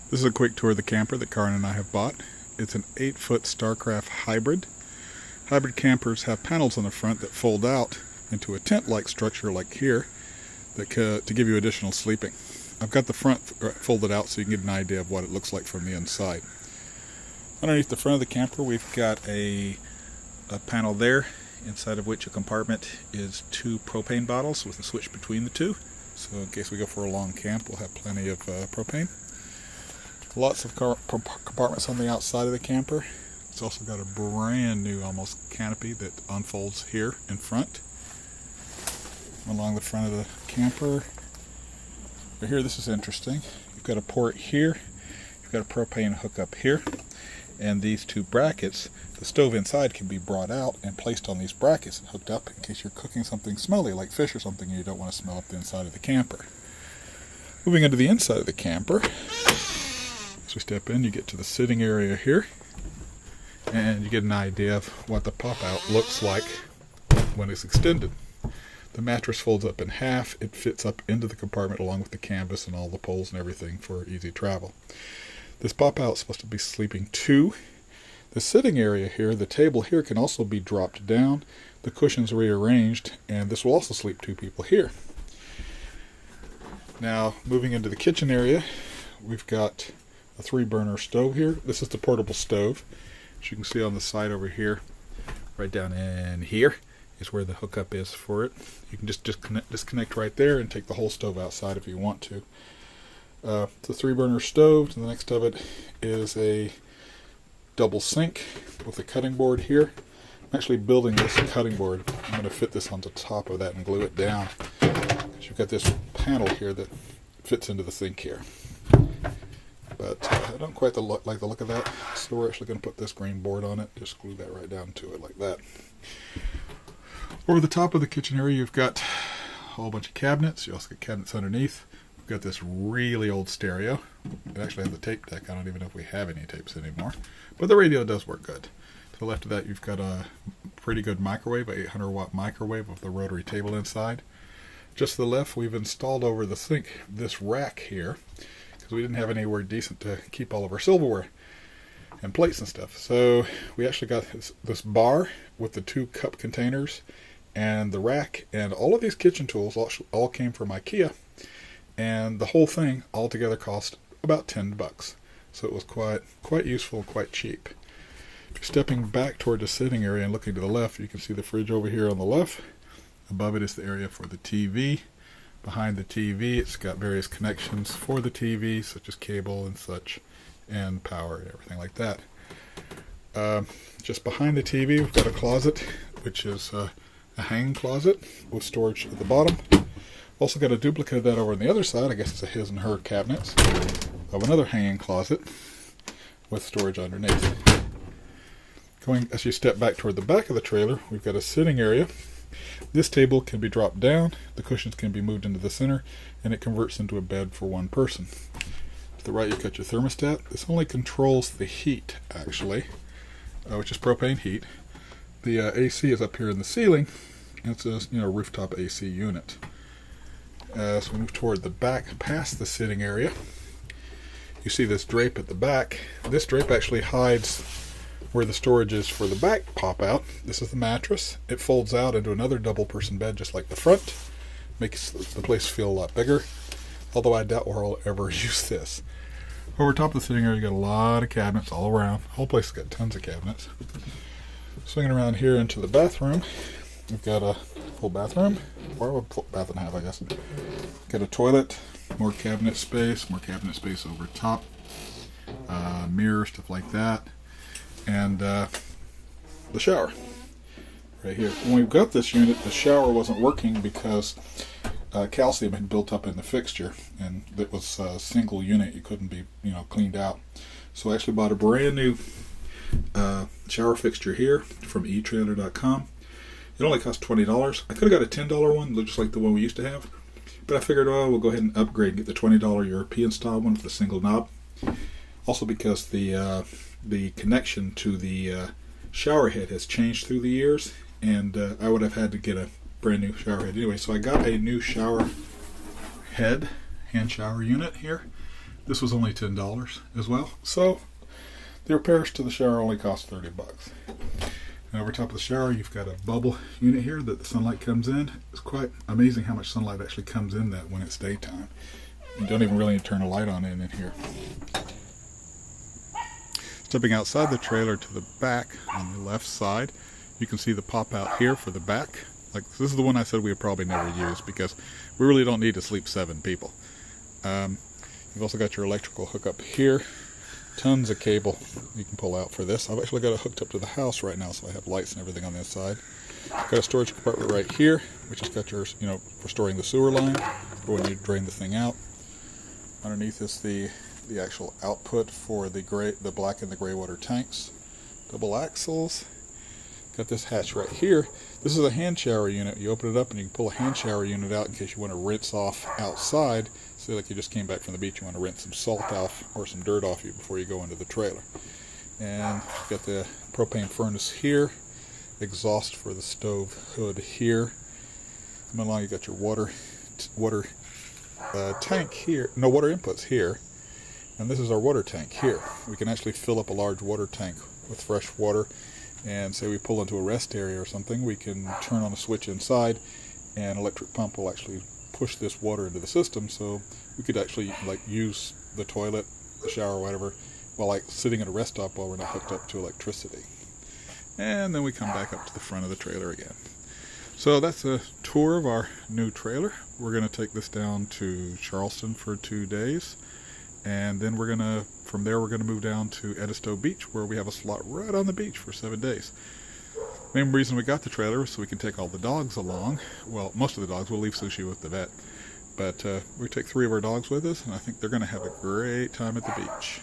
This is a quick tour of the camper that Karin and I have bought. It's an 8-foot Starcraft hybrid. Hybrid campers have panels on the front that fold out into a tent-like structure like here to give you additional sleeping. I've got the front folded out so you can get an idea of what it looks like from the inside. Underneath the front of the camper we've got a panel there, inside of which a compartment is 2 propane bottles with a switch between the two. So in case we go for a long camp, we'll have plenty of propane. Lots of compartments on the outside of the camper. It's also got a brand new almost canopy that unfolds here in front. Along the front of the camper. But here, this is interesting. You've got a port here. You've got a propane hookup here. And these 2 brackets, the stove inside can be brought out and placed on these brackets and hooked up in case you're cooking something smelly like fish or something and you don't want to smell up the inside of the camper. Moving into the inside of the camper, as we step in, you get to the sitting area here and you get an idea of what the pop-out looks like when it's extended. The mattress folds up in half. It fits up into the compartment along with the canvas and all the poles and everything for easy travel. This pop-out is supposed to be sleeping 2. The sitting area here, the table here, can also be dropped down. The cushions rearranged, and this will also sleep 2 people here. Now, moving into the kitchen area, we've got a 3-burner stove here. This is the portable stove. As you can see on the side over here, right down in here, is where the hookup is for it. You can just disconnect right there and take the whole stove outside if you want to. It's a 3-burner stove. To the next of it is a double sink with a cutting board here. I'm actually building this cutting board. I'm going to fit this on the top of that and glue it down. You've got this panel here that fits into the sink here. But I don't quite like the look of that, so we're actually going to put this green board on it. Just glue that right down to it like that. Over the top of the kitchen area, you've got a whole bunch of cabinets. You also get cabinets underneath. We've got this really old stereo. It actually has a tape deck. I don't even know if we have any tapes anymore. But the radio does work good. To the left of that, you've got a pretty good microwave, a 800-watt microwave with the rotary table inside. Just to the left, we've installed over the sink this rack here, because we didn't have anywhere decent to keep all of our silverware and plates and stuff. So we actually got this bar with the 2 cup containers and the rack, and all of these kitchen tools all came from IKEA, and the whole thing altogether cost about $10. So it was quite useful, quite cheap. If you're stepping back toward the sitting area and looking to the left, you can see the fridge over here on the left. Above it is the area for the TV. Behind the TV, it's got various connections for the TV, such as cable and such, and power and everything like that. Just behind the TV, we've got a closet, which is a hanging closet with storage at the bottom. Also got a duplicate of that over on the other side. I guess it's a his and her cabinets of another hanging closet with storage underneath. As you step back toward the back of the trailer, we've got a sitting area. This table can be dropped down, the cushions can be moved into the center, and it converts into a bed for 1 person. To the right, you've got your thermostat. This only controls the heat, actually, which is propane heat. The AC is up here in the ceiling, and it's a rooftop AC unit. As we move toward the back, past the sitting area, you see this drape at the back. This drape actually hides where the storage is for the back pop-out. This is the mattress. It folds out into another double-person bed just like the front. Makes the place feel a lot bigger, although I doubt we'll ever use this. Over top of the sitting area, you got a lot of cabinets all around. The whole place has got tons of cabinets. Swinging around here into the bathroom, we've got a full bathroom, or a full bath and a half, I guess. Got a toilet, more cabinet space over top, mirror, stuff like that. And the shower right here. When we got this unit, the shower wasn't working because calcium had built up in the fixture, and it was a single unit. You couldn't be cleaned out. So I actually bought a brand new shower fixture here from eTrailer.com. It only cost $20. I could have got a $10 one, just like the one we used to have, but I figured, we'll go ahead and upgrade and get the $20 European style one with a single knob. Also because the connection to the shower head has changed through the years, and I would have had to get a brand new shower head anyway. So I got a new shower head, hand shower unit here This was only $10 as well. So the repairs to the shower only cost $30. And over top of the shower, you've got a bubble unit here that the sunlight comes in. It's quite amazing how much sunlight actually comes in that when it's daytime. You don't even really need to turn a light on in here. Stepping outside the trailer to the back on the left side, you can see the pop out here for the back. Like, this is the one I said we would probably never use because we really don't need to sleep 7 people. You've also got your electrical hookup here. Tons of cable you can pull out for this. I've actually got it hooked up to the house right now, so I have lights and everything on this side. Got a storage compartment right here, which has got your, for storing the sewer line for when you drain the thing out. Underneath is the actual output for the black and the gray water tanks. Double axles. Got this hatch right here. This is a hand shower unit. You open it up and you can pull a hand shower unit out in case you want to rinse off outside. Say like you just came back from the beach, you want to rinse some salt off or some dirt off you before you go into the trailer. And you've got the propane furnace here, exhaust for the stove hood here. Coming along, you got your water tank here, no water inputs here. And this is our water tank here. We can actually fill up a large water tank with fresh water. And say we pull into a rest area or something, we can turn on a switch inside and an electric pump will actually push this water into the system, so we could actually use the toilet, the shower, whatever, while sitting at a rest stop while we're not hooked up to electricity. And then we come back up to the front of the trailer again. So that's a tour of our new trailer. We're going to take this down to Charleston for 2 days. And then from there we're going to move down to Edisto Beach, where we have a slot right on the beach for 7 days. Main reason we got the trailer is so we can take all the dogs along. Well, most of the dogs. We'll leave Sushi with the vet. But we take 3 of our dogs with us, and I think they're going to have a great time at the beach.